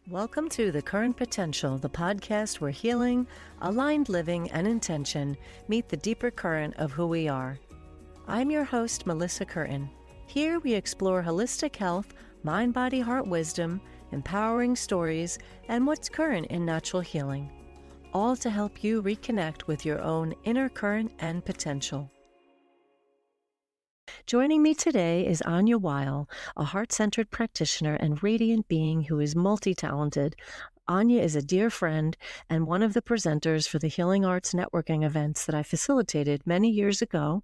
Welcome to The Current Potential, the podcast where healing, aligned living, and intention meet the deeper current of who we are. I'm your host, Melissa Curtin. Here we explore holistic health, mind, body, heart wisdom, empowering stories, and what's current in natural healing, all to help you reconnect with your own inner current and potential. Joining me today is Anya Weil, a heart-centered practitioner and radiant being who is multi-talented. Anya is a dear friend and one of the presenters for the Healing Arts networking events that I facilitated many years ago,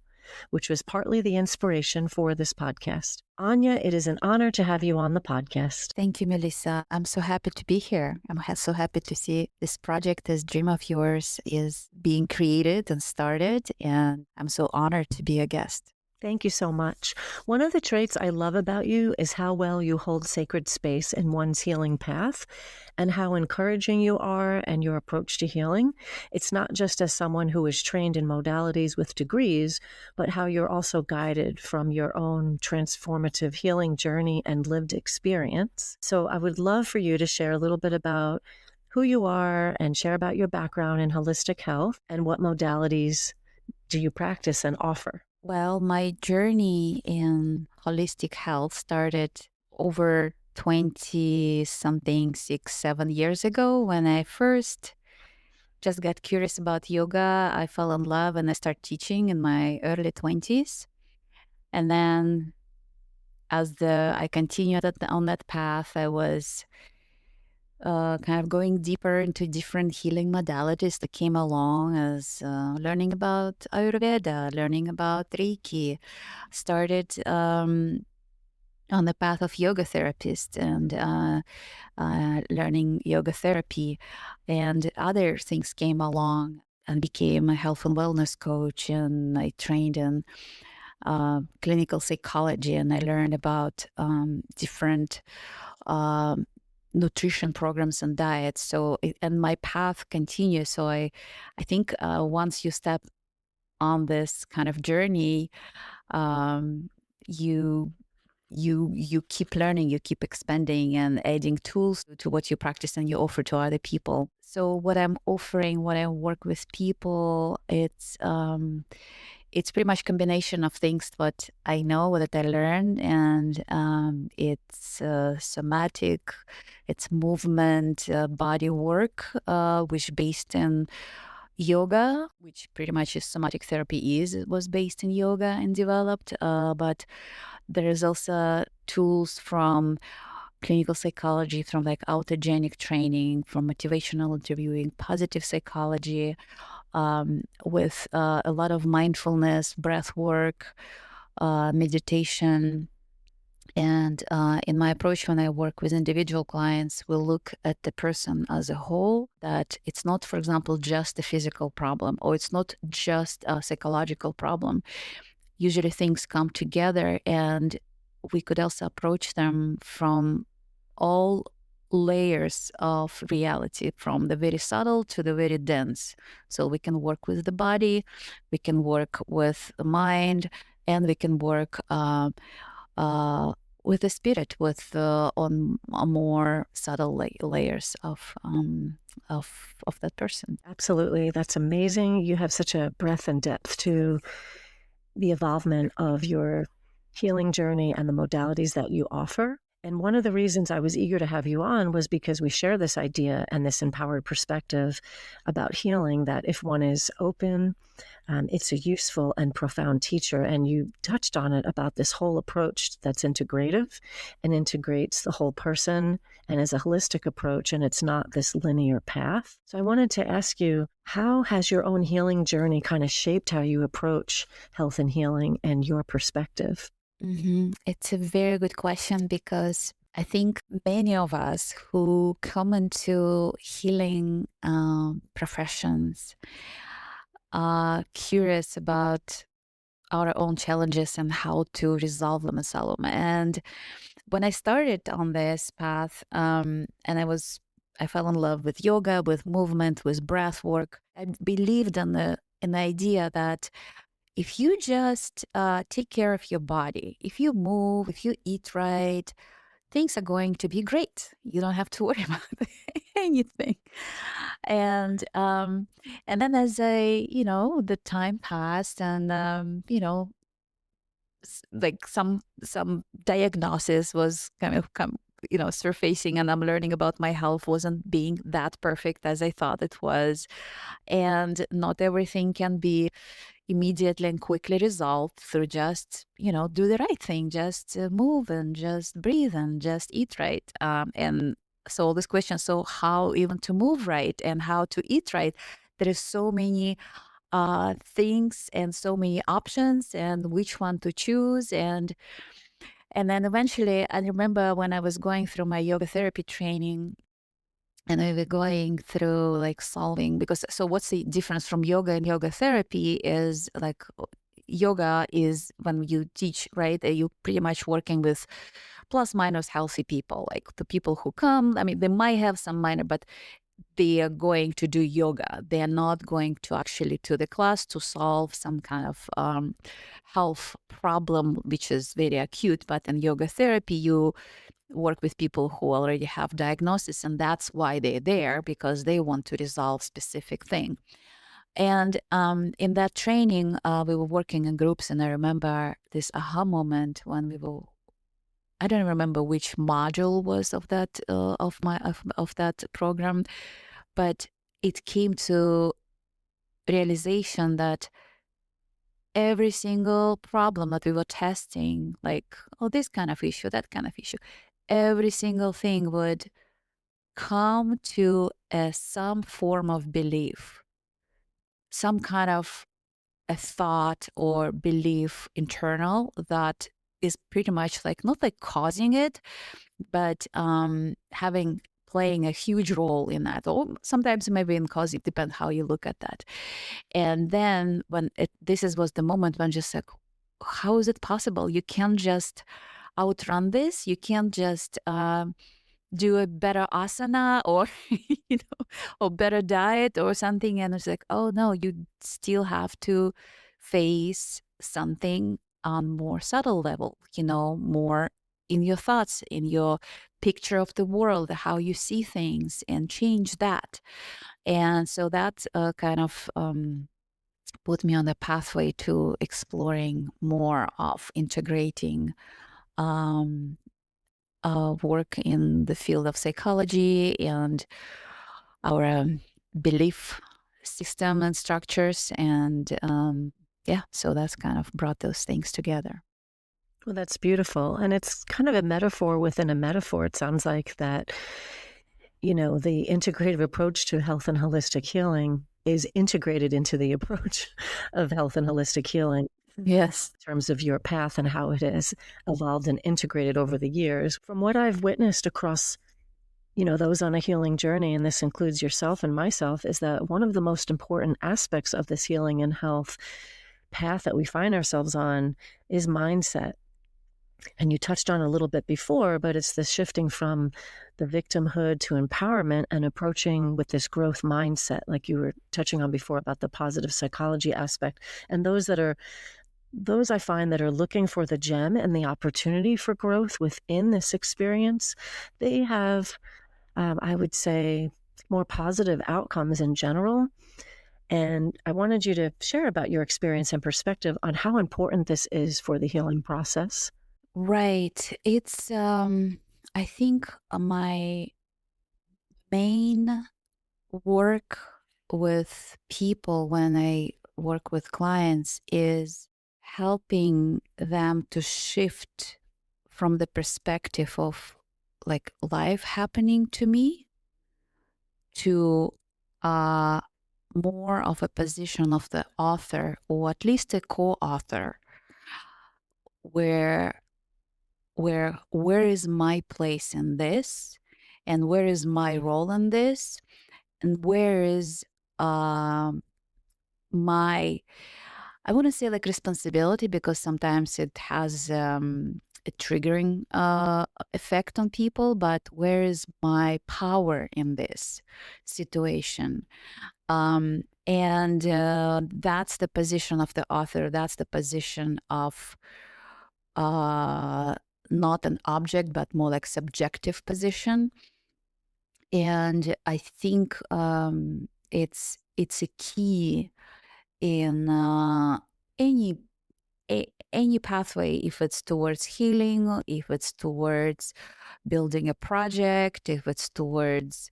which was partly the inspiration for this podcast. Anya, it is an honor to have you on the podcast. Thank you, Melissa. I'm so happy to be here. I'm so happy to see this project, this dream of yours is being created and started, and I'm so honored to be a guest. Thank you so much. One of the traits I love about you is how well you hold sacred space in one's healing path and how encouraging you are and your approach to healing. It's not just as someone who is trained in modalities with degrees, but how you're also guided from your own transformative healing journey and lived experience. So I would love for you to share a little bit about who you are and share about your background in holistic health and what modalities do you practice and offer. Well, my journey in holistic health started over 20-something, 6-7 years ago when I first just got curious about yoga. I fell in love and I started teaching in my early 20s. And then as I continued on that path, I was kind of going deeper into different healing modalities that came along as learning about Ayurveda, learning about Reiki, started on the path of yoga therapist and learning yoga therapy, and other things came along and became a health and wellness coach, and I trained in clinical psychology, and I learned about different nutrition programs and diets. So, and my path continues. So I think once you step on this kind of journey, you keep learning, you keep expanding and adding tools to what you practice and you offer to other people. So what I'm offering, when I work with people, it's pretty much combination of things that I know, that I learned, and it's somatic, it's movement, body work, which based in yoga, which pretty much is somatic therapy it was based in yoga and developed, but there is also tools from clinical psychology, from like autogenic training, from motivational interviewing, positive psychology, with a lot of mindfulness, breath work, meditation. And in my approach, when I work with individual clients, we'll look at the person as a whole, that it's not, for example, just a physical problem, or it's not just a psychological problem. Usually things come together, and we could also approach them from all layers of reality, from the very subtle to the very dense. So we can work with the body, we can work with the mind, and we can work with the spirit, with on more subtle layers of that person. Absolutely. That's amazing. You have such a breadth and depth to the evolvement of your healing journey and the modalities that you offer. And one of the reasons I was eager to have you on was because we share this idea and this empowered perspective about healing, that if one is open, it's a useful and profound teacher. And you touched on it about this whole approach that's integrative and integrates the whole person and is a holistic approach, and it's not this linear path. So I wanted to ask you, how has your own healing journey kind of shaped how you approach health and healing and your perspective? Mm-hmm. It's a very good question, because I think many of us who come into healing professions are curious about our own challenges and how to resolve them and solve them. And when I started on this path, and I fell in love with yoga, with movement, with breath work. I believed in the idea that if you just take care of your body, if you move, if you eat right, things are going to be great. You don't have to worry about anything. And and then as the time passed, and like some diagnosis was kind of surfacing, and I'm learning about my health wasn't being that perfect as I thought it was, and not everything can be immediately and quickly resolved through just do the right thing, just move and just breathe and just eat right, and so all this question, so how even to move right and how to eat right, there is so many things and so many options and which one to choose. And then eventually I remember when I was going through my yoga therapy training, and we were going through like solving, because so what's the difference from yoga and yoga therapy is like yoga is when you teach, right, you pretty much working with plus minus healthy people, like the people who come, I mean, they might have some minor, but they are going to do yoga. They are not going to actually to the class to solve some kind of health problem, which is very acute. But in yoga therapy, you work with people who already have diagnosis, and that's why they're there, because they want to resolve specific thing. And in that training, we were working in groups, and I remember this aha moment when we were. I don't remember which module was of that of that program, but it came to realization that every single problem that we were testing, like, oh, this kind of issue, that kind of issue, every single thing would come to some form of belief, some kind of a thought or belief internal that is pretty much like not like causing it, but having playing a huge role in that, or sometimes maybe in cause, it depends how you look at that. And then when was the moment when just like, how is it possible? You can't just outrun this. You can't just do a better asana, or or better diet or something. And it's like, oh no, you still have to face something on more subtle level, more in your thoughts, in your picture of the world, how you see things, and change that. And so that kind of put me on the pathway to exploring more of integrating um, work in the field of psychology and our belief system and structures. And yeah, so that's kind of brought those things together. Well, that's beautiful. And it's kind of a metaphor within a metaphor. It sounds like that, the integrative approach to health and holistic healing is integrated into the approach of health and holistic healing. Yes. In terms of your path and how it has evolved and integrated over the years. From what I've witnessed across, those on a healing journey, and this includes yourself and myself, is that one of the most important aspects of this healing and health path that we find ourselves on is mindset. And you touched on a little bit before, but it's this shifting from the victimhood to empowerment and approaching with this growth mindset, like you were touching on before about the positive psychology aspect. And those I find that are looking for the gem and the opportunity for growth within this experience, they have, I would say, more positive outcomes in general. And I wanted you to share about your experience and perspective on how important this is for the healing process. Right. It's, I think my main work with people when I work with clients is helping them to shift from the perspective of like life happening to me to uh, more of a position of the author, or at least a co-author, where where is my place in this, and where is my role in this, and where is um my, I wouldn't say like responsibility, because sometimes it has a triggering effect on people, but where is my power in this situation? And that's the position of the author. That's the position of uh, not an object, but more like subjective position. And I think it's a key in any any pathway, if it's towards healing, if it's towards building a project, if it's towards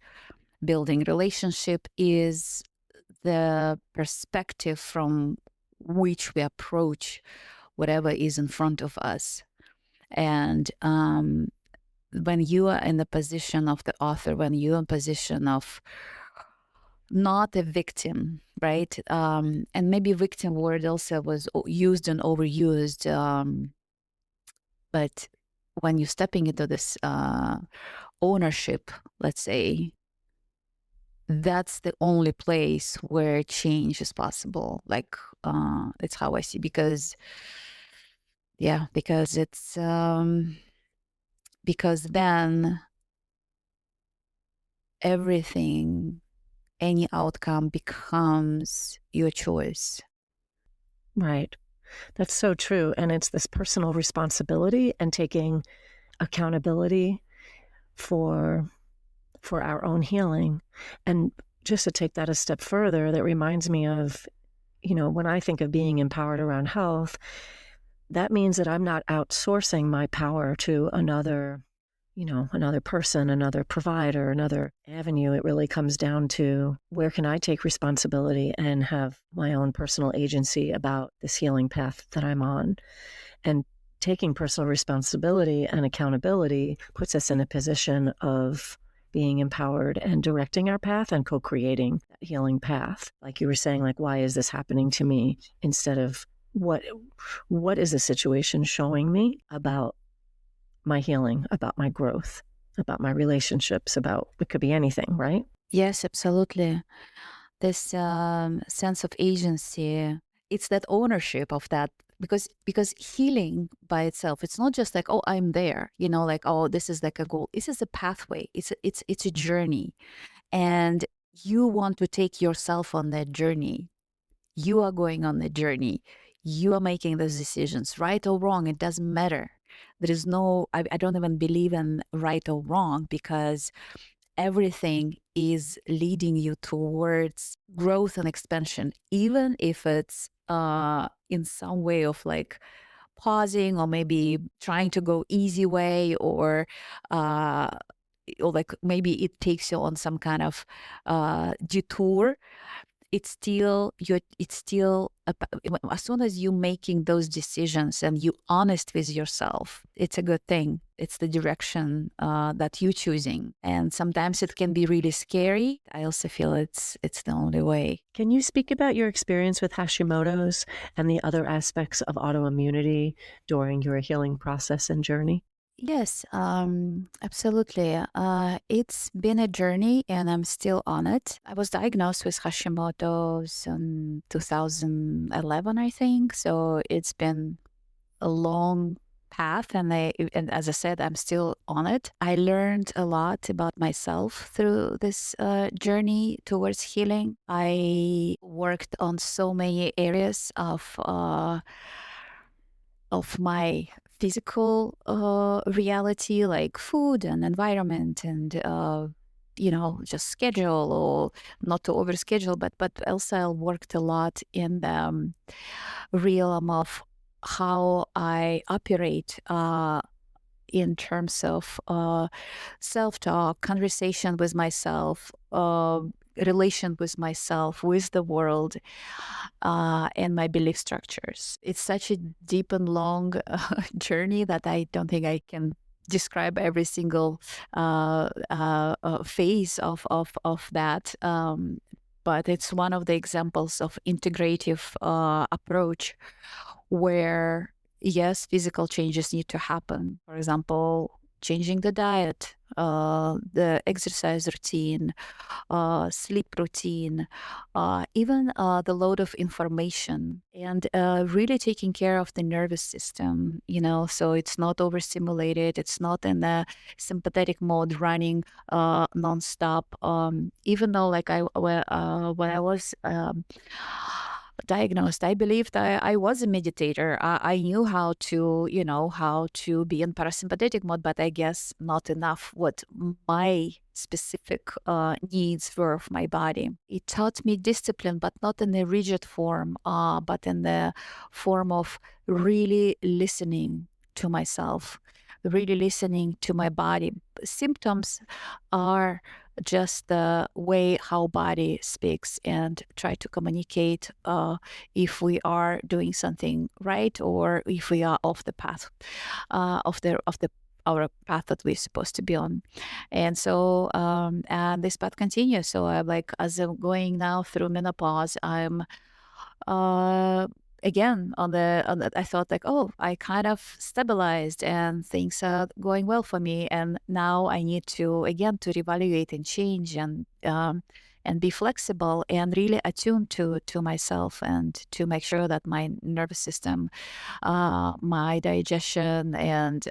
building relationship, is the perspective from which we approach whatever is in front of us. And when you are in the position of the author, when you're in position of not a victim, right? And maybe victim word also was used and overused. But when you're stepping into this ownership, let's say, that's the only place where change is possible. Like, it's how I see, because, yeah, because it's, because then everything, any outcome becomes your choice. Right. That's so true. And it's this personal responsibility and taking accountability for our own healing. And just to take that a step further, that reminds me of, when I think of being empowered around health, that means that I'm not outsourcing my power to another person, another provider, another avenue. It really comes down to, where can I take responsibility and have my own personal agency about this healing path that I'm on? And taking personal responsibility and accountability puts us in a position of being empowered and directing our path and co-creating that healing path. Like you were saying, like, why is this happening to me? Instead of what is the situation showing me about my healing, about my growth, about my relationships, about, it could be anything, right? Yes, absolutely. This sense of agency, it's that ownership of that, because healing by itself, it's not just like, oh, I'm there, like, oh, this is like a goal. This is a pathway. It's a journey, and you want to take yourself on that journey. You are going on the journey. You are making those decisions, right or wrong. It doesn't matter. There is no, I don't even believe in right or wrong, because everything is leading you towards growth and expansion, even if it's in some way of like pausing, or maybe trying to go easy way, uh, or like maybe it takes you on some kind of detour. As soon as you're making those decisions and you honest with yourself, it's a good thing. It's the direction that you're choosing, and sometimes it can be really scary. I also feel it's the only way. Can you speak about your experience with Hashimoto's and the other aspects of autoimmunity during your healing process and journey? Yes, absolutely. It's been a journey and I'm still on it. I was diagnosed with Hashimoto's in 2011, I think. So it's been a long path, and as I said, I'm still on it. I learned a lot about myself through this journey towards healing. I worked on so many areas of my physical reality, like food and environment, and just schedule, or not to overschedule, but also I worked a lot in the realm of how I operate in terms of self-talk, conversation with myself, relation with myself, with the world, and my belief structures. It's such a deep and long journey that I don't think I can describe every single phase of that. But it's one of the examples of integrative approach, where yes, physical changes need to happen. For example, changing the diet, the exercise routine, sleep routine, even the load of information, and really taking care of the nervous system, so it's not overstimulated, it's not in the sympathetic mode running nonstop. Even though, like, when I was diagnosed, I believed I was a meditator. I knew how to, how to be in parasympathetic mode, but I guess not enough what my specific needs were of my body. It taught me discipline, but not in a rigid form, but in the form of really listening to myself, really listening to my body. Symptoms are just the way how body speaks and try to communicate if we are doing something right or if we are off the path of the our path that we're supposed to be on. And so and this path continues. So I'm like, as I'm going now through menopause, I'm uh again I thought like, oh, I kind of stabilized and things are going well for me, and now I need to again to reevaluate and change and be flexible and really attuned to myself and to make sure that my nervous system, my digestion, and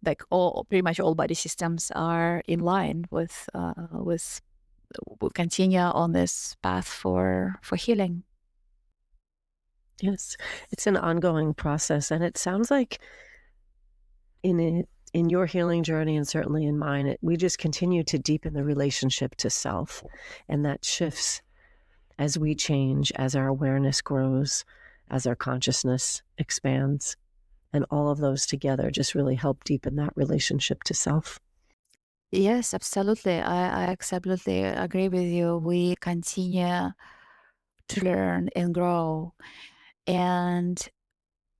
like all pretty much all body systems are in line with will continue on this path for healing. Yes, it's an ongoing process, and it sounds like in your healing journey and certainly in mine, we just continue to deepen the relationship to self, and that shifts as we change, as our awareness grows, as our consciousness expands, and all of those together just really help deepen that relationship to self. Yes, absolutely. I absolutely agree with you. We continue to learn and grow. And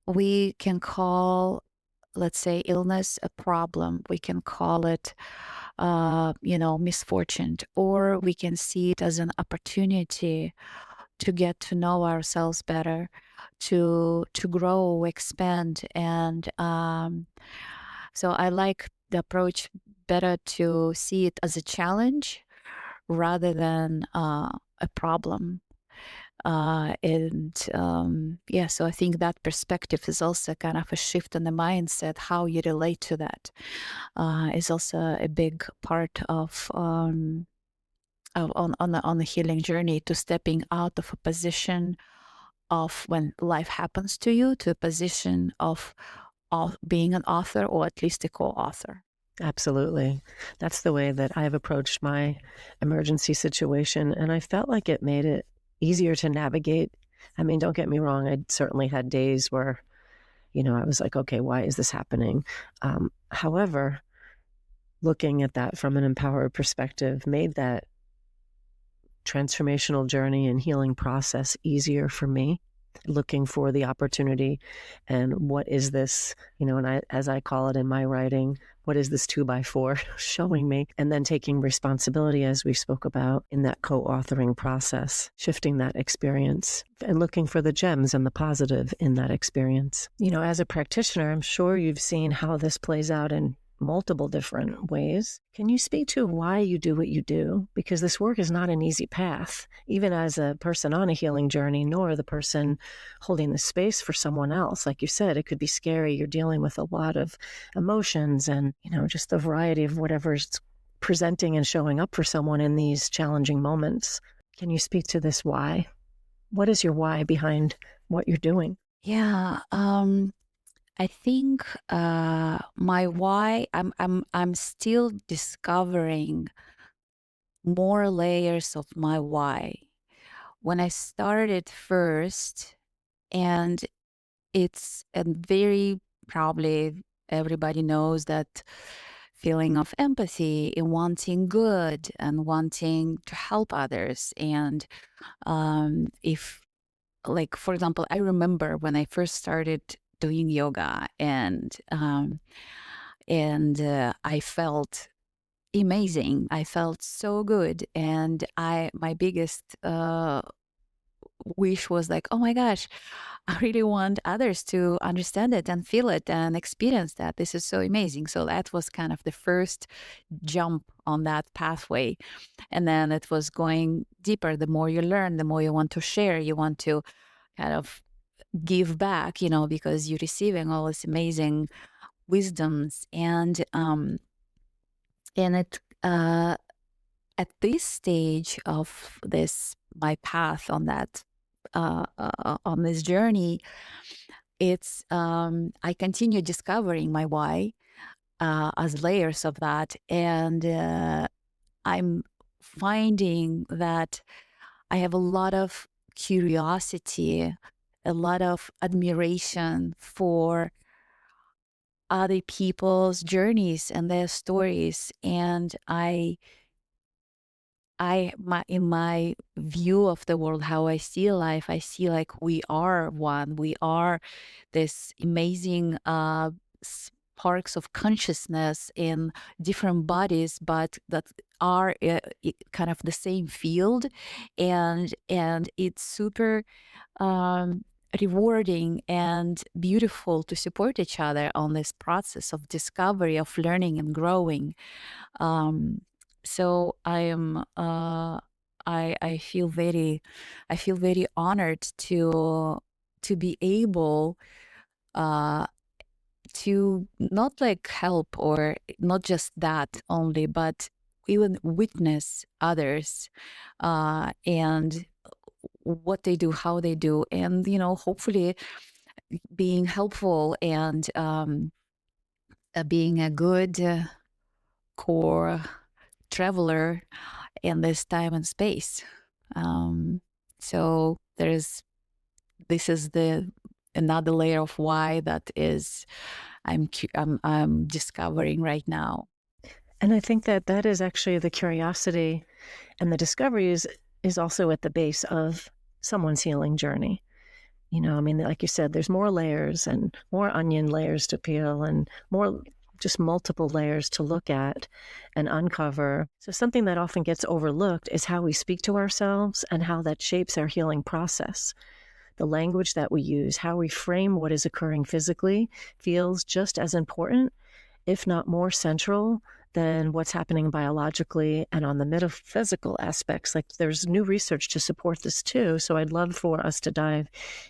we can call, let's say, illness a problem. We can call it, misfortune, or we can see it as an opportunity to get to know ourselves better, to grow, expand, and so I like the approach better to see it as a challenge rather than a problem. And yeah, so I think that perspective is also kind of a shift in the mindset. How you relate to that is also a big part of on the healing journey, to stepping out of a position of when life happens to you to a position of being an author, or at least a co-author. Absolutely. That's the way that I've approached my emergency situation, and I felt like it made it easier to navigate. I mean, don't get me wrong, I certainly had days where, I was like, okay, why is this happening? However, looking at that from an empowered perspective made that transformational journey and healing process easier for me, looking for the opportunity and what is this, and as I call it in my writing, what is this 2x4 showing me? And then taking responsibility, as we spoke about in that co-authoring process, shifting that experience and looking for the gems and the positive in that experience. As a practitioner, I'm sure you've seen how this plays out in multiple different ways. Can you speak to why you do what you do? Because this work is not an easy path, even as a person on a healing journey, nor the person holding the space for someone else. Like you said, it could be scary. You're dealing with a lot of emotions and, just the variety of whatever's presenting and showing up for someone in these challenging moments. Can you speak to this why? What is your why behind what you're doing? Yeah, I think my why, I'm still discovering more layers of my why. When I started first, and it's a very, probably everybody knows that feeling of empathy and wanting good and wanting to help others. And if, like, for example, I remember when I first started doing yoga, and I felt amazing. I felt so good, and my biggest wish was like, oh my gosh, I really want others to understand it and feel it and experience that. This is so amazing. So that was kind of the first jump on that pathway. And then it was going deeper. The more you learn, the more you want to share, you want to kind of give back, because you're receiving all this amazing wisdoms. And it at this stage of this my path on that on this journey, it's I continue discovering my why as layers of that, and I'm finding that I have a lot of curiosity, a lot of admiration for other people's journeys and their stories. And in my view of the world, how I see life, I see like we are one. We are this amazing sparks of consciousness in different bodies, but that are kind of the same field, and it's super um, rewarding and beautiful to support each other on this process of discovery, of learning and growing. Um, so I am I I feel very honored to be able uh to not like help, or not just that only, but even witness others and what they do, how they do, and hopefully being helpful and being a good core traveler in this time and space. Um, so this is the another layer of why that is I'm discovering right now. And I think that that is actually the curiosity and the discovery is also at the base of someone's healing journey. You know, I mean, like you said, there's more layers and more onion layers to peel and more just multiple layers to look at and uncover. So, something that often gets overlooked is how we speak to ourselves and how that shapes our healing process. The language that we use, how we frame what is occurring physically, feels just as important, if not more central, than what's happening biologically and on the metaphysical aspects. Like there's new research to support this too. So I'd love for us to dive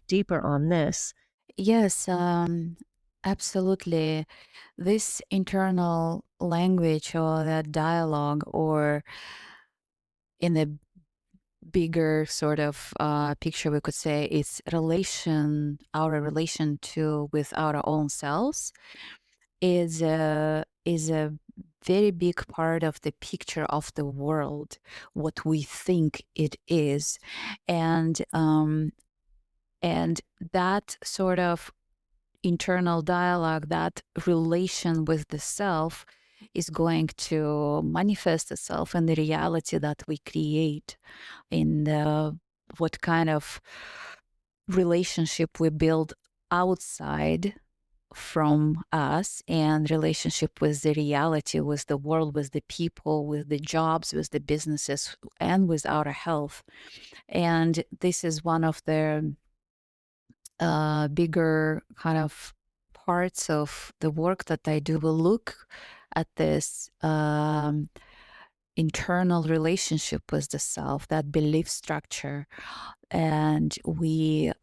deeper on this. Yes, absolutely. This internal language, or that dialogue, or in the bigger sort of picture, we could say it's our relation to with our own selves is a very big part of the picture of the world, what we think it is, and that sort of internal dialogue, that relation with the self, is going to manifest itself in the reality that we create, in the what kind of relationship we build outside from us, and relationship with the reality, with the world, with the people, with the jobs, with the businesses, and with our health. And this is one of the bigger kind of parts of the work that I do. Will look at this internal relationship with the self, that belief structure, and we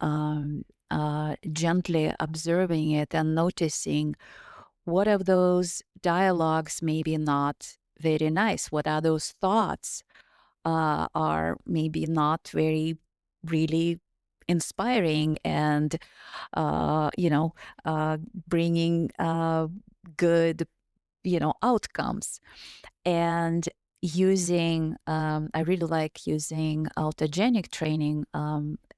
gently observing it and noticing what of those dialogues maybe not very nice, what are those thoughts are maybe not very really inspiring, and you know bringing good outcomes. And using I really like using autogenic training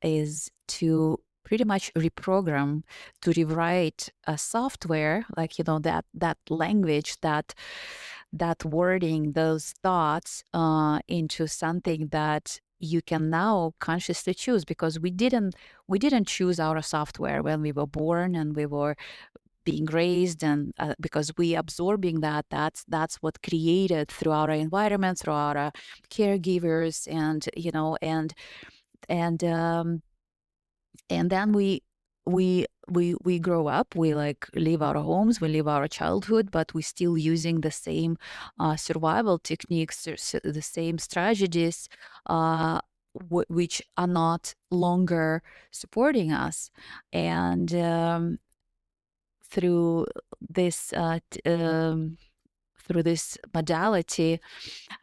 is to pretty much reprogram, to rewrite a software, like that language, that wording, those thoughts into something that you can now consciously choose, because we didn't choose our software when we were born and we were being raised, and because we absorbing that's what created through our environment, through our caregivers, and and then we grow up, we like leave our homes, we leave our childhood, but we still using the same survival techniques, the same strategies, which are not longer supporting us. And through this through this modality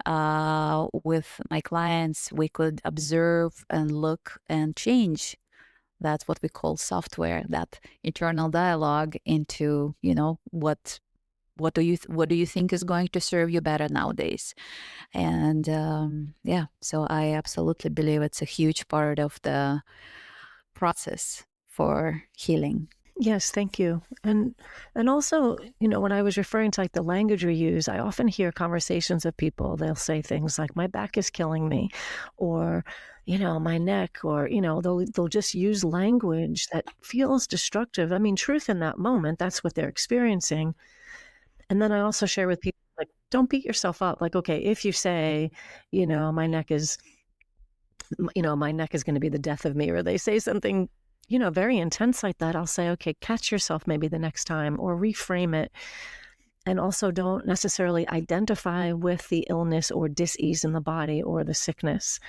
with my clients, we could observe and look and change. That's what we call software, that internal dialogue into, what do you think is going to serve you better nowadays? And yeah, so I absolutely believe it's a huge part of the process for healing. Yes, thank you. And also, when I was referring to like the language we use, I often hear conversations of people, they'll say things like my back is killing me or my neck or they'll just use language that feels destructive. I mean, truth in that moment, that's what they're experiencing. And then I also share with people like don't beat yourself up. Like okay, if you say, my neck is going to be the death of me, or they say something very intense like that, I'll say, okay, catch yourself maybe the next time or reframe it. And also don't necessarily identify with the illness or dis-ease in the body or the sickness.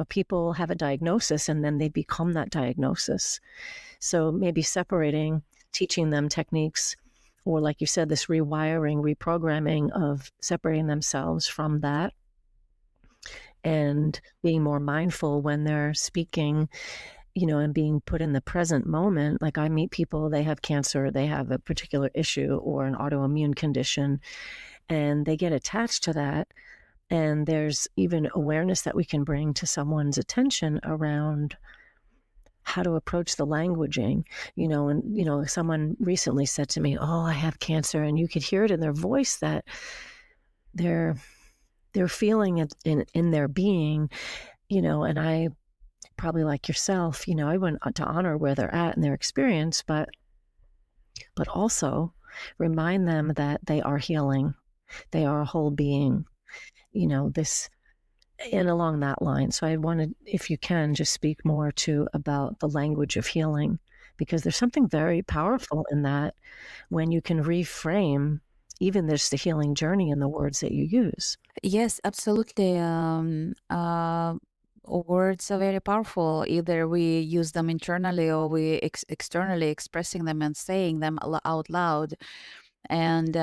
People have a diagnosis and then they become that diagnosis. So maybe separating, teaching them techniques, or like you said, this rewiring, reprogramming of separating themselves from that and being more mindful when they're speaking, and being put in the present moment. Like I meet people, they have cancer, they have a particular issue or an autoimmune condition, and they get attached to that. And there's even awareness that we can bring to someone's attention around how to approach the languaging, and someone recently said to me, oh, I have cancer, and you could hear it in their voice that they're feeling it in their being, and I probably like yourself, I want to honor where they're at in their experience, but also remind them that they are healing, they are a whole being, this and along that line. So I wanted, if you can, just speak more to about the language of healing, because there's something very powerful in that when you can reframe even this the healing journey in the words that you use. Yes, absolutely. Words are very powerful. Either we use them internally or we externally expressing them and saying them out loud. And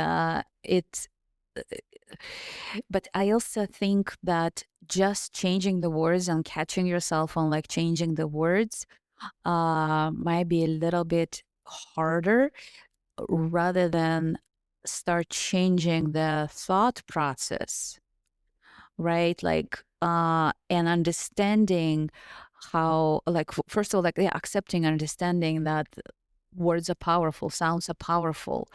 but I also think that just changing the words and catching yourself on like changing the words might be a little bit harder rather than start changing the thought process, right? Like, and understanding how, like, first of all, like, yeah, accepting and understanding that words are powerful, sounds are powerful,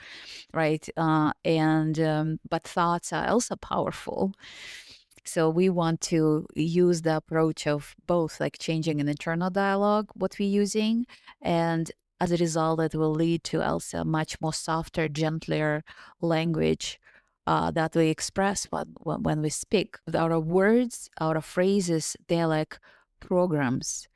right? But thoughts are also powerful. So we want to use the approach of both, like changing an internal dialogue, what we're using, and as a result, it will lead to also a much more softer, gentler language that we express when we speak. Our words, our phrases, they're like programs.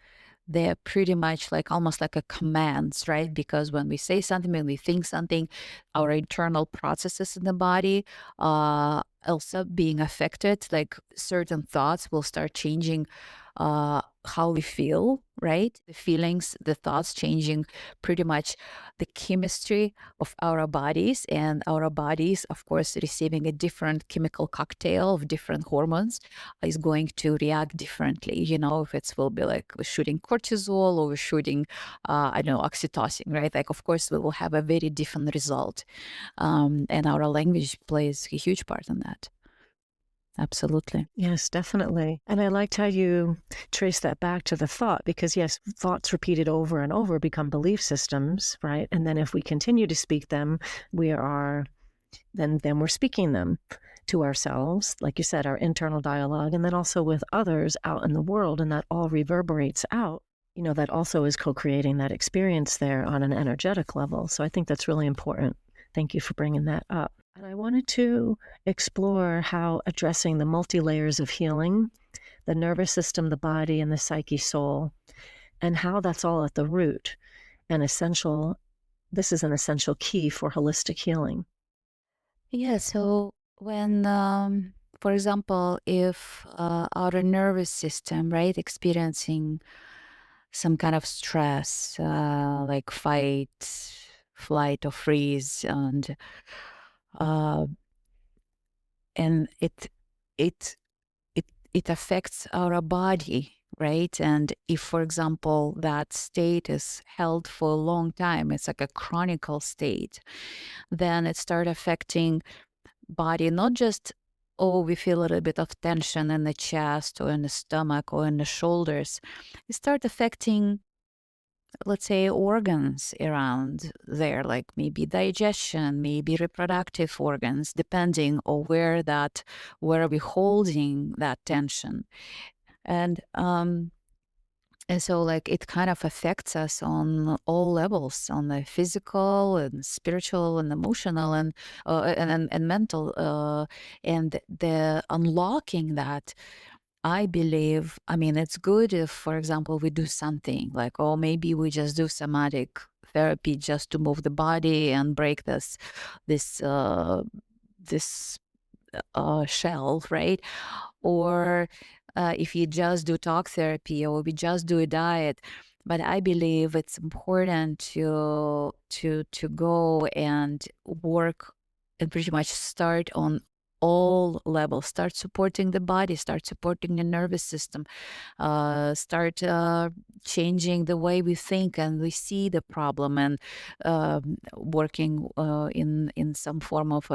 They're pretty much like almost like a commands, right? Because when we say something, when we think something, our internal processes in the body also being affected. Like certain thoughts will start changing how we feel, right? The feelings, the thoughts changing pretty much the chemistry of our bodies, and our bodies, of course, receiving a different chemical cocktail of different hormones is going to react differently. If it will be like we're shooting cortisol or we're shooting, I don't know, oxytocin, right? Like, of course, we will have a very different result. And our language plays a huge part in that. Absolutely. Yes, definitely. And I liked how you trace that back to the thought, because yes, thoughts repeated over and over become belief systems, right? And then if we continue to speak them, we are then we're speaking them to ourselves, like you said, our internal dialogue, and then also with others out in the world, and that all reverberates out. That also is co-creating that experience there on an energetic level. So I think that's really important. Thank you for bringing that up. And I wanted to explore how addressing the multi-layers of healing, the nervous system, the body, and the psyche soul, and how that's all at the root and essential. This is an essential key for holistic healing. Yeah. So when, for example, if our nervous system, right, experiencing some kind of stress, like fight, flight, or freeze, and uh, and it it it affects our body, right? And if, for example, that state is held for a long time, it's like a chronical state, then it start affecting body, not just, oh, we feel a little bit of tension in the chest or in the stomach or in the shoulders. It start affecting, let's say, organs around there, like maybe digestion, maybe reproductive organs, depending on where we're holding that tension. And and so, like, it kind of affects us on all levels, on the physical and spiritual and emotional and mental. And the unlocking that, I believe, I mean, it's good if, for example, we do something like, oh, maybe we just do somatic therapy just to move the body and break this shell, right? Or if you just do talk therapy or we just do a diet. But I believe it's important to go and work and pretty much start on all levels, start supporting the body, start supporting the nervous system, start changing the way we think and we see the problem, and working in some form of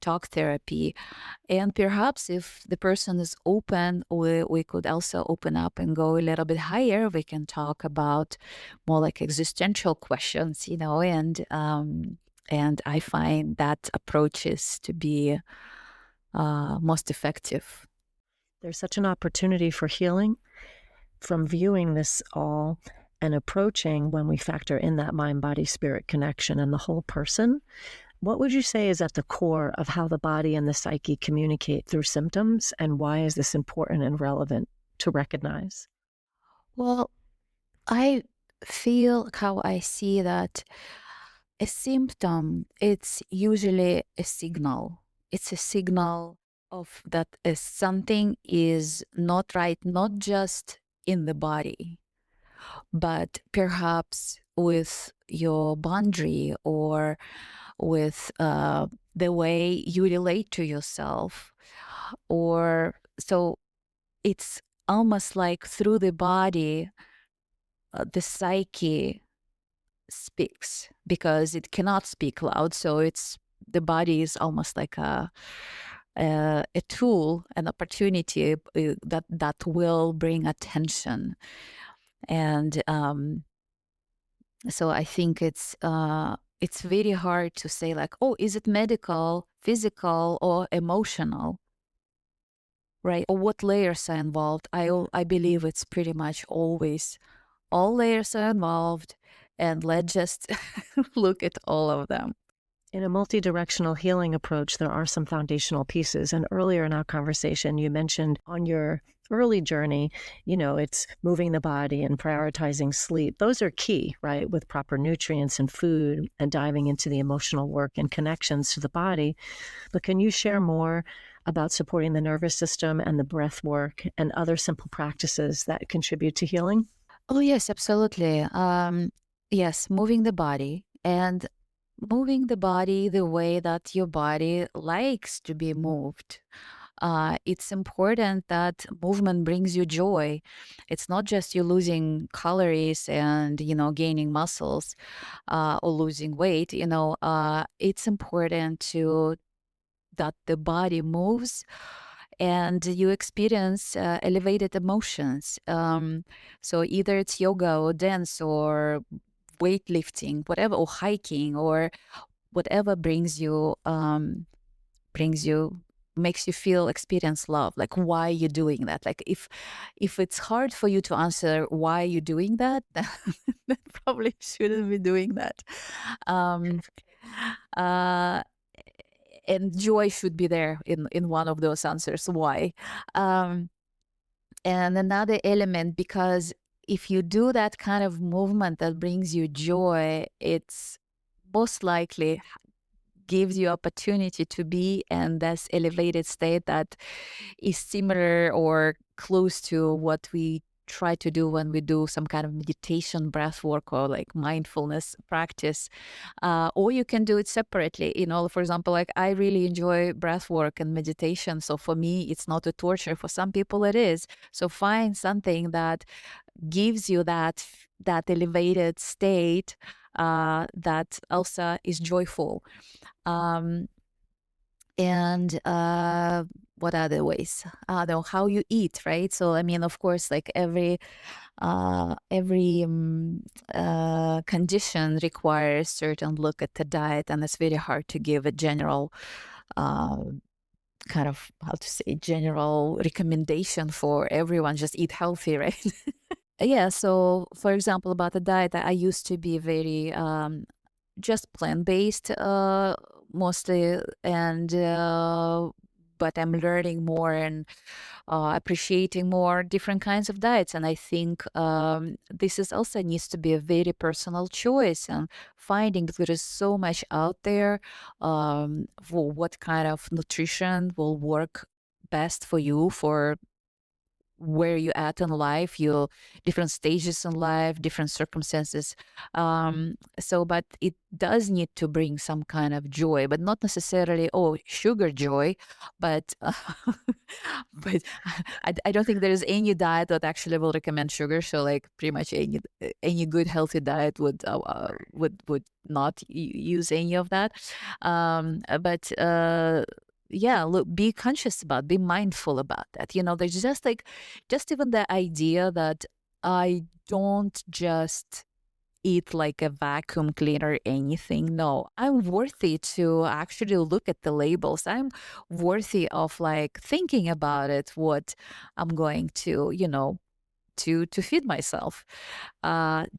talk therapy. And perhaps if the person is open, we could also open up and go a little bit higher. We can talk about more like existential questions, and I find that approaches to be most effective. There's such an opportunity for healing from viewing this all and approaching when we factor in that mind, body, spirit connection and the whole person. What would you say is at the core of how the body and the psyche communicate through symptoms, and why is this important and relevant to recognize? Well, I feel how I see that a symptom, it's usually a signal. It's a signal of that something is not right, not just in the body, but perhaps with your boundary or with the way you relate to yourself. Or so it's almost like through the body, the psyche speaks because it cannot speak loud. So it's the body is almost like a tool, an opportunity that will bring attention. And so I think it's very hard to say like, oh, is it medical, physical, or emotional, right? Or what layers are involved? I believe it's pretty much always all layers are involved, and let's just look at all of them. In a multi-directional healing approach, there are some foundational pieces. And earlier in our conversation, you mentioned on your early journey, it's moving the body and prioritizing sleep. Those are key, right? With proper nutrients and food and diving into the emotional work and connections to the body. But can you share more about supporting the nervous system and the breath work and other simple practices that contribute to healing? Oh, yes, absolutely. Yes, moving the body and moving the body the way that your body likes to be moved. It's important that movement brings you joy. It's not just you losing calories and gaining muscles or losing weight. It's important to that the body moves and you experience elevated emotions. So either it's yoga or dance or weightlifting, whatever, or hiking or whatever brings you makes you feel experience love, like why you're doing that. Like if it's hard for you to answer why you're doing that, then probably shouldn't be doing that. um uh and joy should be there in one of those answers why. um and another element, because if you do that kind of movement that brings you joy, it's most likely gives you opportunity to be in this elevated state that is similar or close to what we try to do when we do some kind of meditation, breath work, or like mindfulness practice. Or you can do it separately. For example, like I really enjoy breath work and meditation. So for me, it's not a torture. For some people, it is. So find something that gives you that elevated state that also is joyful. Um, and what other ways? How you eat, right? So I mean, of course, like every condition requires certain look at the diet, and it's very hard to give a general uh, kind of, how to say, general recommendation for everyone. Just eat healthy, right? Yeah. So, for example, about the diet, I used to be very just plant-based mostly, and but I'm learning more and appreciating more different kinds of diets. And I think this is also needs to be a very personal choice, and finding there is so much out there for what kind of nutrition will work best for you, for where you at in life, your different stages in life, different circumstances. But it does need to bring some kind of joy, but not necessarily sugar joy, but but I don't think there is any diet that actually will recommend sugar. So like pretty much any good healthy diet would not use any of that. But yeah, look, be conscious about, be mindful about that. There's just even the idea that I don't just eat like a vacuum cleaner anything. No, I'm worthy to actually look at the labels. I'm worthy of like thinking about it, what I'm going to feed myself.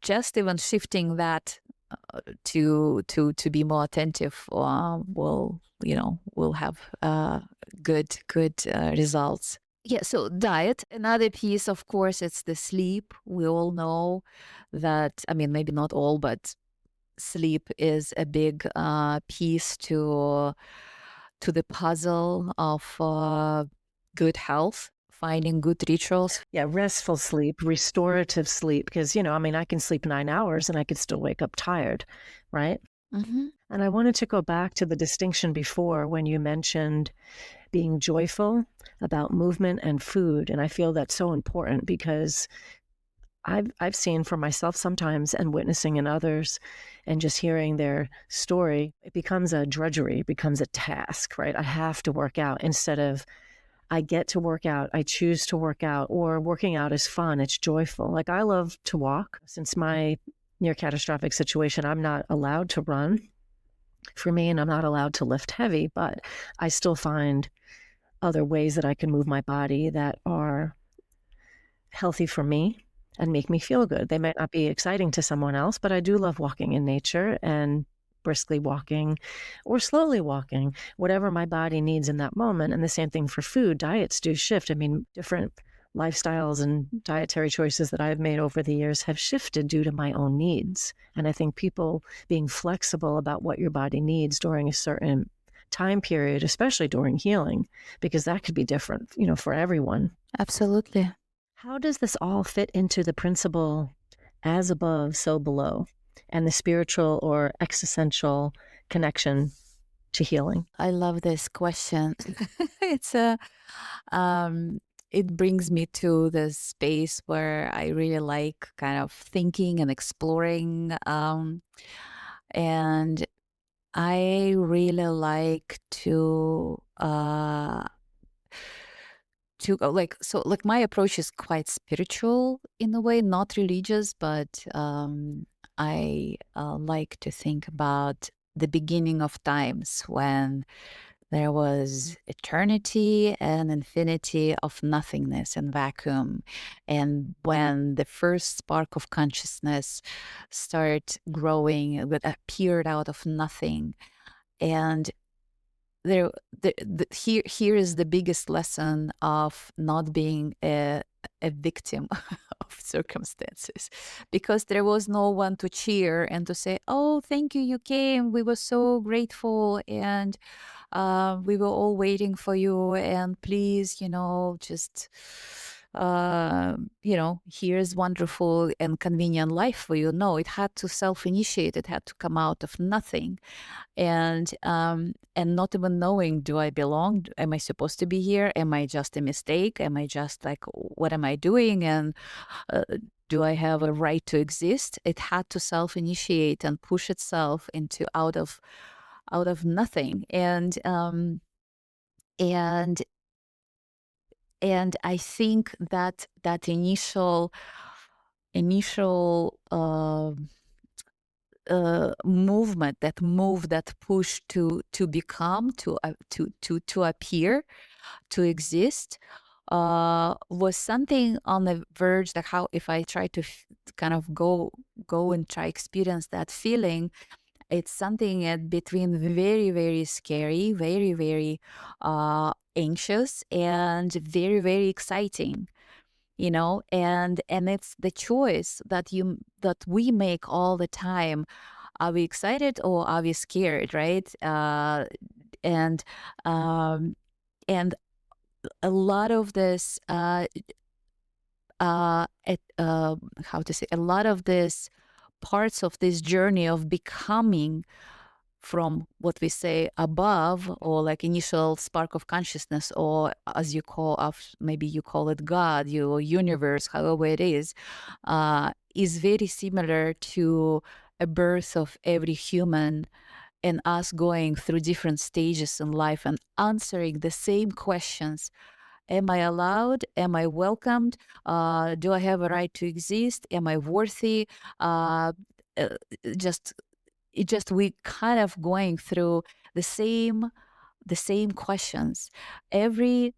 Just even shifting that to be more attentive will have good results. Yeah, so diet. Another piece, of course, it's the sleep. We all know that, I mean, maybe not all, but sleep is a big piece to the puzzle of good health, finding good rituals. Yeah, restful sleep, restorative sleep, because, I mean, I can sleep 9 hours and I could still wake up tired, right? Mm-hmm. And I wanted to go back to the distinction before when you mentioned being joyful about movement and food. And I feel that's so important because I've seen for myself sometimes, and witnessing in others and just hearing their story, it becomes a drudgery, it becomes a task, right? I have to work out instead of I get to work out, I choose to work out, or working out is fun, it's joyful. Like I love to walk. Since my near catastrophic situation, I'm not allowed to run for me, and I'm not allowed to lift heavy, but I still find other ways that I can move my body that are healthy for me and make me feel good. They might not be exciting to someone else, but I do love walking in nature and briskly walking or slowly walking, whatever my body needs in that moment. And the same thing for food. Diets do shift. I mean, different lifestyles and dietary choices that I've made over the years have shifted due to my own needs. And I think people being flexible about what your body needs during a certain time period, especially during healing, because that could be different, for everyone. Absolutely. How does this all fit into the principle as above, so below, and the spiritual or existential connection to healing? I love this question. It's a it brings me to this space where I really like kind of thinking and exploring. And I really like to go like my approach is quite spiritual in a way, not religious, but I like to think about the beginning of times when there was eternity and infinity of nothingness and vacuum. And when the first spark of consciousness started growing, that appeared out of nothing. And here is the biggest lesson of not being a victim of circumstances, because there was no one to cheer and to say, oh, thank you, you came, we were so grateful, and we were all waiting for you, and please, just here's wonderful and convenient life for you. No, it had to self-initiate. It had to come out of nothing, and not even knowing, do I belong? Am I supposed to be here? Am I just a mistake? Am I just like, what am I doing? And uh, do I have a right to exist? It had to self-initiate and push itself into out of nothing, and and I think that that initial movement, that move, that push to become, to appear, to exist, was something on the verge. Like, how if I try to kind of go and try experience that feeling, it's something at between very, very scary, very, very anxious, and very, very exciting. And it's the choice that we make all the time. Are we excited or are we scared, right? And um and a lot of this how to say, a lot of this parts of this journey of becoming from what we say above, or like initial spark of consciousness, or as you call of, maybe you call it God, your universe, however it is very similar to a birth of every human, and us going through different stages in life and answering the same questions. Am I allowed? Am I welcomed? Do I have a right to exist? Am I worthy? Uh, uh, just just we kind of going through the same questions. Every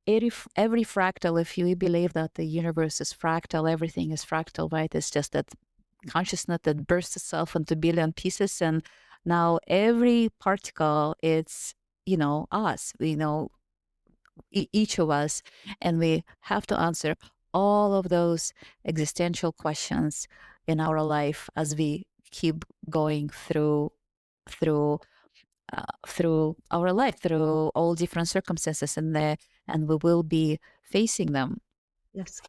every, every fractal, if you believe that the universe is fractal, everything is fractal, right? It's just that consciousness that bursts itself into billion pieces, and now every particle, it's us, each of us, and we have to answer all of those existential questions in our life as we keep going through through our life, through all different circumstances, and we will be facing them. Yes.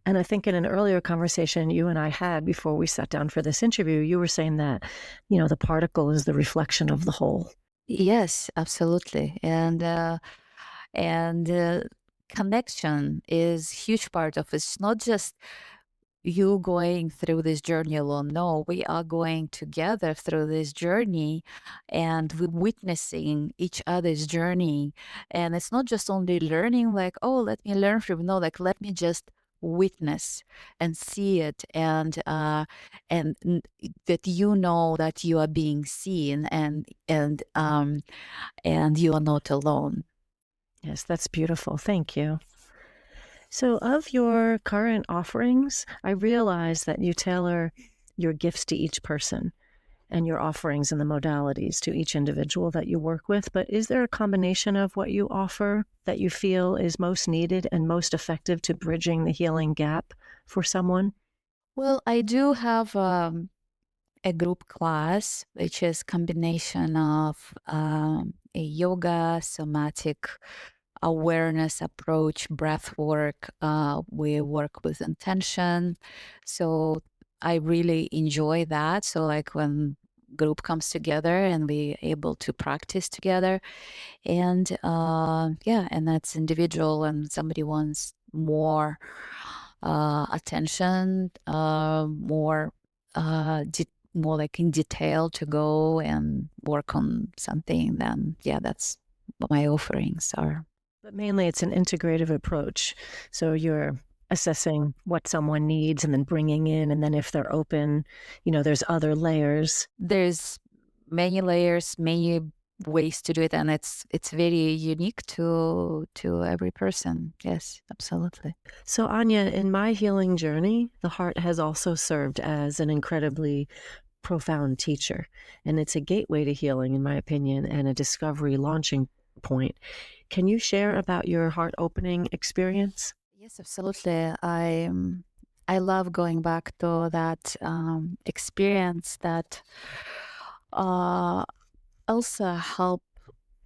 And I think in an earlier conversation you and I had before we sat down for this interview, you were saying that, the particle is the reflection of the whole. Yes, absolutely. And connection is huge part of it. It's not just you going through this journey alone. No, we are going together through this journey, and we're witnessing each other's journey. And it's not just only learning, like, oh, let me learn from. No, like, let me just witness and see it, and that that you are being seen, and you are not alone. Yes, that's beautiful. Thank you. So, of your current offerings, I realize that you tailor your gifts to each person and your offerings and the modalities to each individual that you work with. But is there a combination of what you offer that you feel is most needed and most effective to bridging the healing gap for someone? Well, I do have a group class, which is combination of a yoga, somatic awareness approach, breath work. We work with intention. So I really enjoy that. So like when group comes together and we able to practice together, and yeah, and that's individual, and somebody wants more attention, more like in detail to go and work on something, then yeah, that's what my offerings are. But mainly it's an integrative approach. So you're assessing what someone needs and then bringing in, and then if they're open, there's other layers. There's many layers, many ways to do it, and it's very unique to every person. Yes, absolutely. So, Anya, in my healing journey, the heart has also served as an incredibly profound teacher. And it's a gateway to healing, in my opinion, and a discovery launching point. Can you share about your heart opening experience? Yes, absolutely. I love going back to that experience that uh, also helped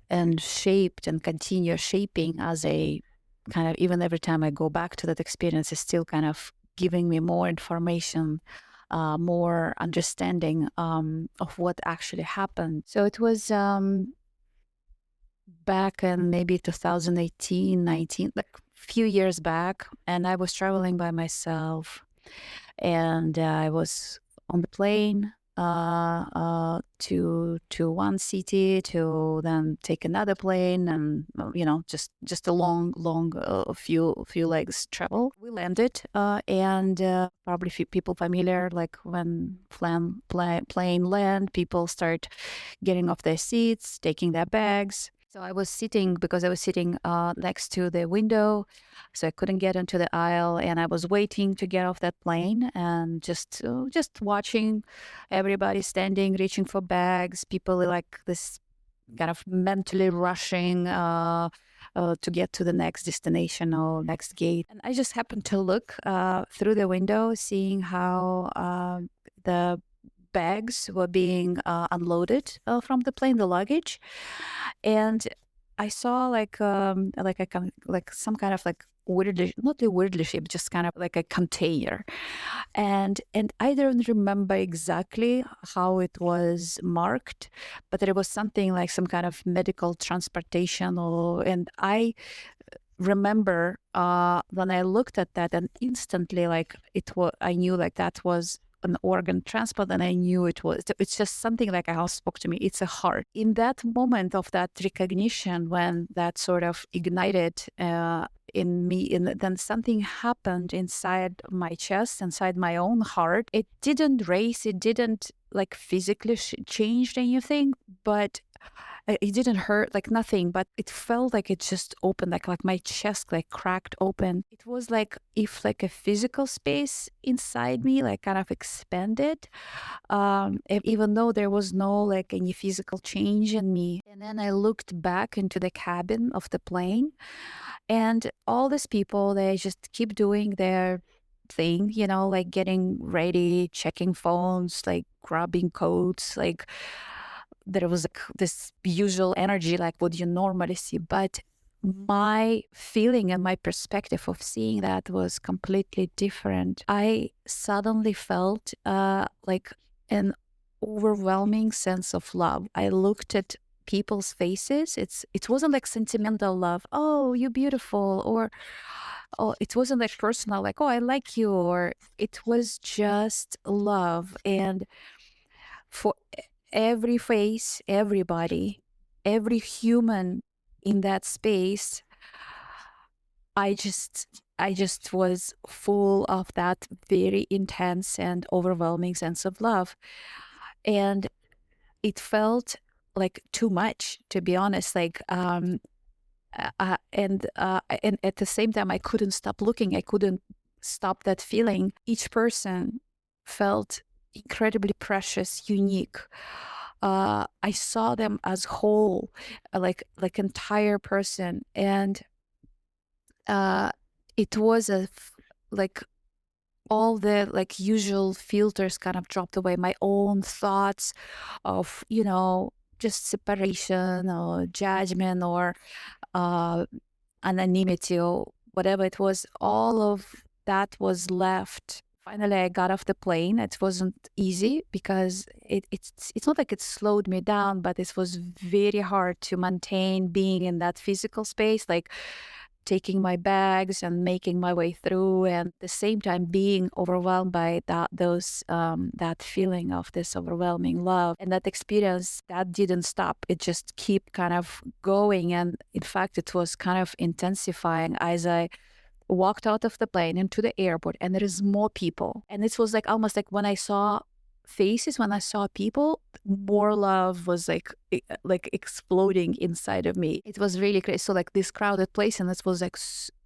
and shaped and continue shaping as a kind of, even every time I go back to that experience, it's still kind of giving me more information, more understanding of what actually happened. So it was back in maybe 2018, 19, like a few years back, and I was traveling by myself, and I was on the plane to one city, to then take another plane, and just a long few legs travel. We landed, and probably few people familiar, like when plane land, people start getting off their seats, taking their bags. So I was sitting, because I was sitting next to the window, so I couldn't get into the aisle, and I was waiting to get off that plane, and just watching everybody standing, reaching for bags, people like this kind of mentally rushing to get to the next destination or next gate. And I just happened to look through the window, seeing how the bags were being unloaded from the plane, the luggage, and I saw like a like some kind of like weirdly, not the weirdly shaped, just kind of like a container, and I don't remember exactly how it was marked, but it was something like some kind of medical transportation, or and I remember when I looked at that, and instantly, like it was, I knew like that was an organ transplant, and I knew it's just something like a house spoke to me. It's a heart. In that moment of that recognition, when that sort of ignited in me, and then something happened inside my chest, inside my own heart. It didn't race, it didn't like physically change anything, but it didn't hurt, like nothing, but it felt like it just opened, like my chest like cracked open. It was like if like a physical space inside me like kind of expanded, even though there was no like any physical change in me. And then I looked back into the cabin of the plane, and all these people, they just keep doing their thing, like getting ready, checking phones, like grabbing coats, like there was like this usual energy, like what you normally see. But my feeling and my perspective of seeing that was completely different. I suddenly felt like an overwhelming sense of love. I looked at people's faces. It wasn't like sentimental love. Oh, you're beautiful, or oh, it wasn't like personal, like, oh, I like you, or it was just love. And for every face, everybody, every human in that space, I just was full of that very intense and overwhelming sense of love. And it felt like too much, to be honest. Like and at the same time, I couldn't stop looking. I couldn't stop that feeling. Each person felt incredibly precious, unique. I saw them as whole, like entire person, and uh, it was like all the like usual filters kind of dropped away. My own thoughts of just separation or judgment or uh, anonymity or whatever it was, all of that was left. Finally, I got off the plane. It wasn't easy because it's not like it slowed me down, but it was very hard to maintain being in that physical space, like taking my bags and making my way through, and at the same time being overwhelmed by that feeling of this overwhelming love. And that experience, that didn't stop. It just kept kind of going, and in fact it was kind of intensifying as I walked out of the plane into the airport, and there is more people. And it was like almost like when I saw faces, when I saw people, more love was like exploding inside of me. It was really crazy. So like this crowded place, and it was like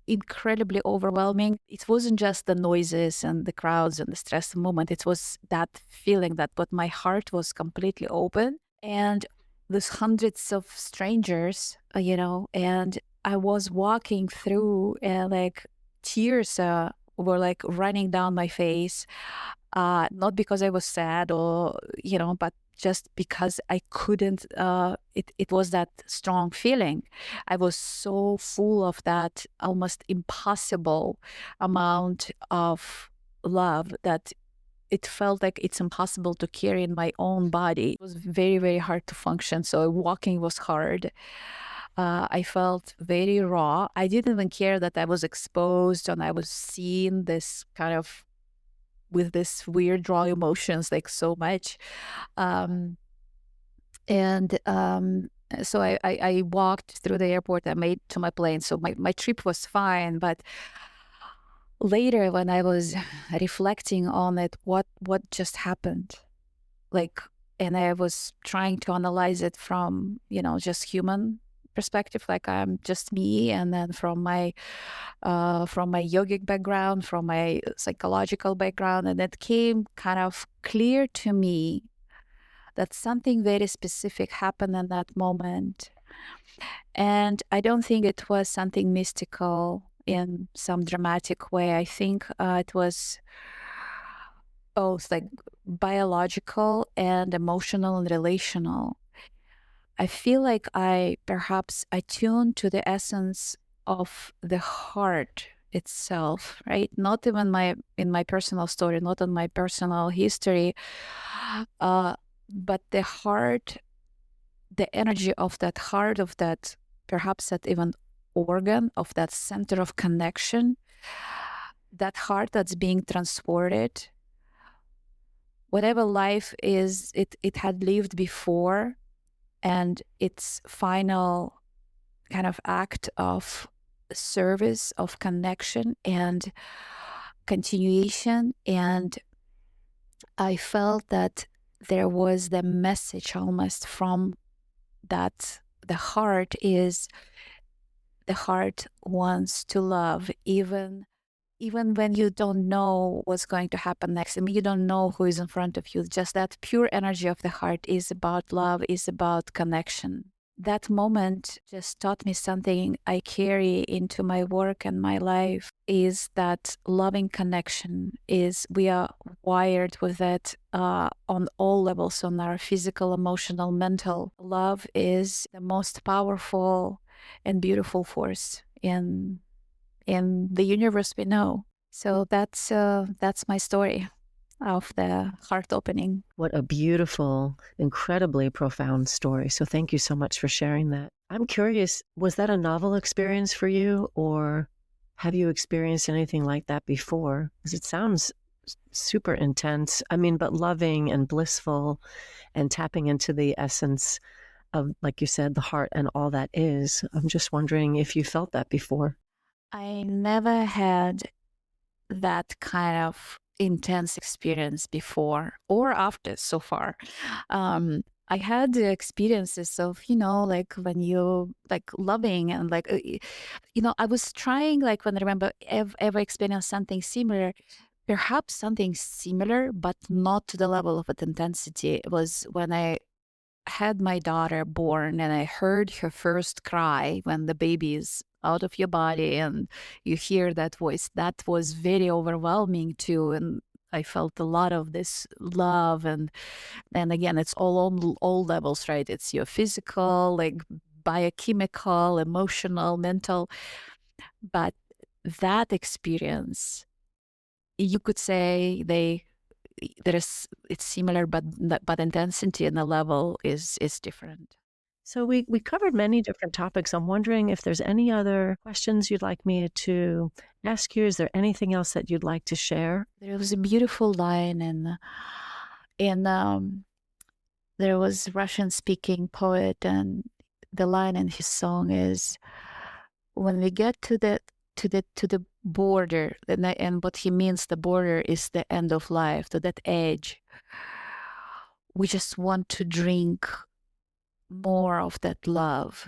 incredibly overwhelming. It wasn't just the noises and the crowds and the stress moment. It was that feeling that, but my heart was completely open, and there's hundreds of strangers, and I was walking through, and like tears were like running down my face. not because I was sad or, but just because I couldn't, it was that strong feeling. I was so full of that almost impossible amount of love that it felt like it's impossible to carry in my own body. It was very, very hard to function. So walking was hard. I felt very raw. I didn't even care that I was exposed and I was seeing this kind of with this weird raw emotions like so much. Um, and so I walked through the airport. I made to my plane. So my trip was fine. But later when I was reflecting on it, what just happened? Like, and I was trying to analyze it from, just human perspective, like I'm just me, and then from my yogic background, from my psychological background, and it came kind of clear to me that something very specific happened in that moment. And I don't think it was something mystical in some dramatic way. I think it was both like biological and emotional and relational. I feel like I perhaps attuned to the essence of the heart itself, right? Not even in my personal story, not in my personal history, but the heart, the energy of that heart, of that perhaps that even organ, of that center of connection, that heart that's being transported, whatever life is it had lived before, and its final kind of act of service, of connection and continuation. And I felt that there was the message almost from that the heart wants to love, even when you don't know what's going to happen next. I mean, you don't know who is in front of you. Just that pure energy of the heart is about love, is about connection. That moment just taught me something I carry into my work and my life, is that loving connection is, we are wired with it on all levels, on our physical, emotional, mental. Love is the most powerful and beautiful force in the universe we know. So that's my story of the heart opening. What a beautiful, incredibly profound story. So thank you so much for sharing that. I'm curious, was that a novel experience for you, or have you experienced anything like that before? Because it sounds super intense. I mean, but loving and blissful and tapping into the essence of, like you said, the heart and all that is. I'm just wondering if you felt that before. I never had that kind of intense experience before or after so far. I had the experiences of, like when you like loving and like, I was trying, like when I remember ever experienced something similar, perhaps something similar, but not to the level of intensity. It was when I had my daughter born and I heard her first cry when the baby is out of your body and you hear that voice. That was very overwhelming too. And I felt a lot of this love, and again, it's all on all levels, right? It's your physical, like biochemical, emotional, mental. But that experience, you could say it's similar, but intensity and the level is different. So we covered many different topics. I'm wondering if there's any other questions you'd like me to ask you. Is there anything else that you'd like to share? There was a beautiful line, and there was Russian speaking poet, and the line in his song is, when we get to the border, and what he means, the border is the end of life, to that edge, we just want to drink more of that love.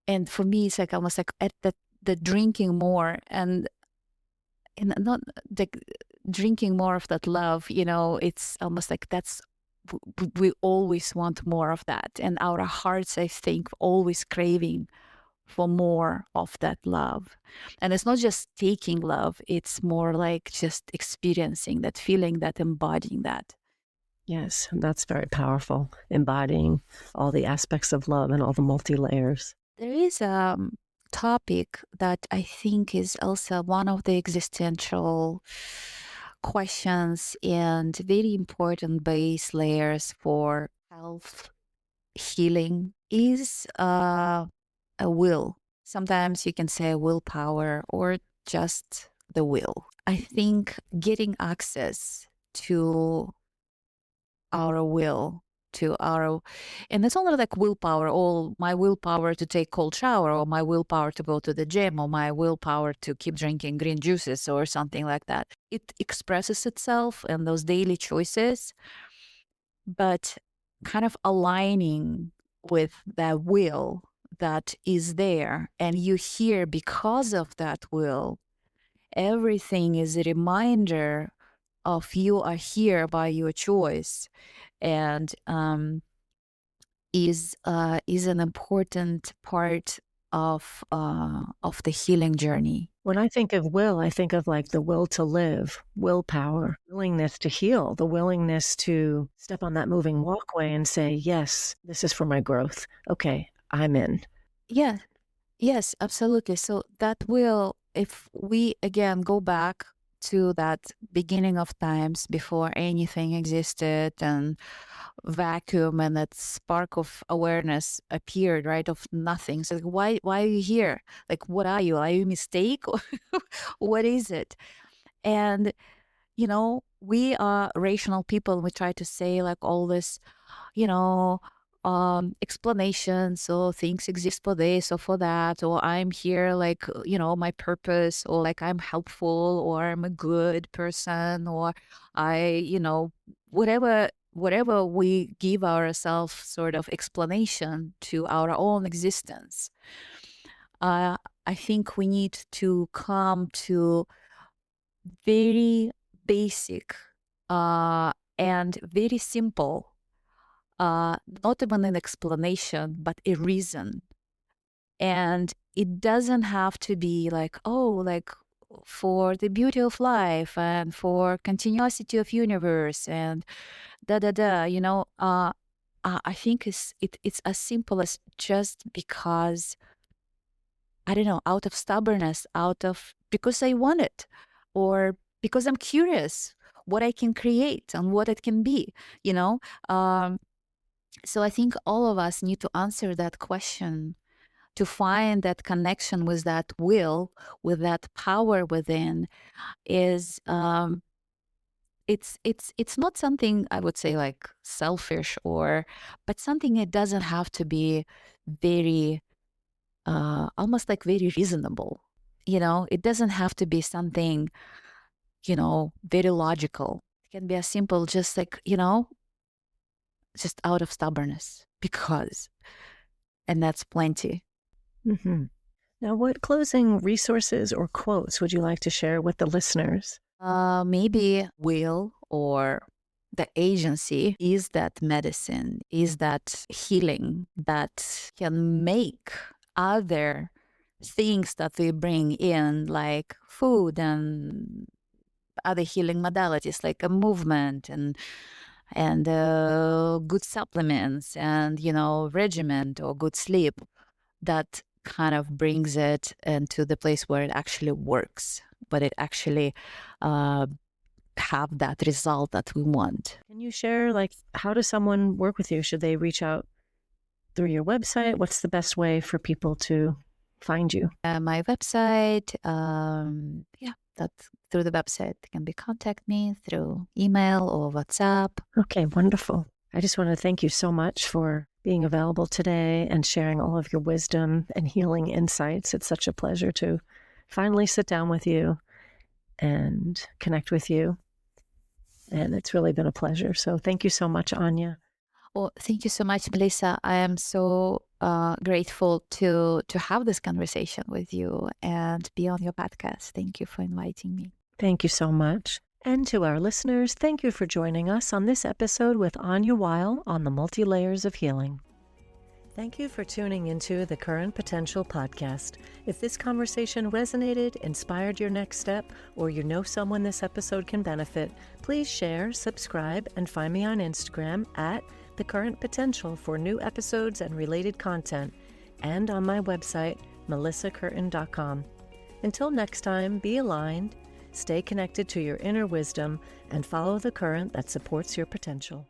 And for me, it's like almost like at the drinking more, and not the drinking more of that love, it's almost like that's, we always want more of that, and our hearts, I think, always craving for more of that love. And it's not just taking love, it's more like just experiencing that, feeling that, embodying that. Yes, that's very powerful, embodying all the aspects of love and all the multi-layers. There is a topic that I think is also one of the existential questions and very important base layers for health healing is a will. Sometimes you can say willpower or just the will. I think getting access to our will, to our, and it's not like willpower, all my willpower to take cold shower, or my willpower to go to the gym, or my willpower to keep drinking green juices or something like that. It expresses itself in those daily choices, but kind of aligning with that will that is there. And you hear because of that will, everything is a reminder of you are here by your choice, and is an important part of the healing journey. When I think of will, I think of like the will to live, willpower, willingness to heal, the willingness to step on that moving walkway and say, yes, this is for my growth. Okay, I'm in. Yeah, yes, absolutely. So that will, if we again go back to that beginning of times before anything existed and vacuum and that spark of awareness appeared, right, of nothing. So like, why are you here? Like, what are you? Are you a mistake? What is it? And we are rational people. We try to say like all this, you know, explanations, or things exist for this or for that, or I'm here like, my purpose, or like I'm helpful, or I'm a good person, or whatever we give ourselves sort of explanation to our own existence. I think we need to come to very basic and very simple, not even an explanation, but a reason. And it doesn't have to be like, oh, like for the beauty of life and for continuity of universe and da da da. I think it's as simple as just because, I don't know, out of stubbornness, out of because I want it, or because I'm curious what I can create and what it can be. You know. So I think all of us need to answer that question, to find that connection with that will, with that power within. Is It's not something I would say like selfish, but something it doesn't have to be very almost like very reasonable. It doesn't have to be something very logical. It can be as simple, just like just out of stubbornness, because, and that's plenty. Mm-hmm. Now, what closing resources or quotes would you like to share with the listeners? Maybe will, or the agency is that medicine, is that healing that can make other things that we bring in, like food and other healing modalities, like a movement and good supplements and regimen or good sleep, that kind of brings it into the place where it actually works, but it actually have that result that we want. Can you share, like, how does someone work with you? Should they reach out through your website? What's the best way for people to find you? My website, that's through the website. They can contact me through email or WhatsApp. Okay, wonderful. I just want to thank you so much for being available today and sharing all of your wisdom and healing insights. It's such a pleasure to finally sit down with you and connect with you. And it's really been a pleasure. So thank you so much, Anya. Well, thank you so much, Melissa. I am so grateful to have this conversation with you and be on your podcast. Thank you for inviting me. Thank you so much. And to our listeners, thank you for joining us on this episode with Anya Weil on the Multilayers of Healing. Thank you for tuning into the Current Potential podcast. If this conversation resonated, inspired your next step, or you know someone this episode can benefit, please share, subscribe, and find me on Instagram at The Current Potential for new episodes and related content, and on my website, melissacurtin.com. Until next time, be aligned, stay connected to your inner wisdom, and follow the current that supports your potential.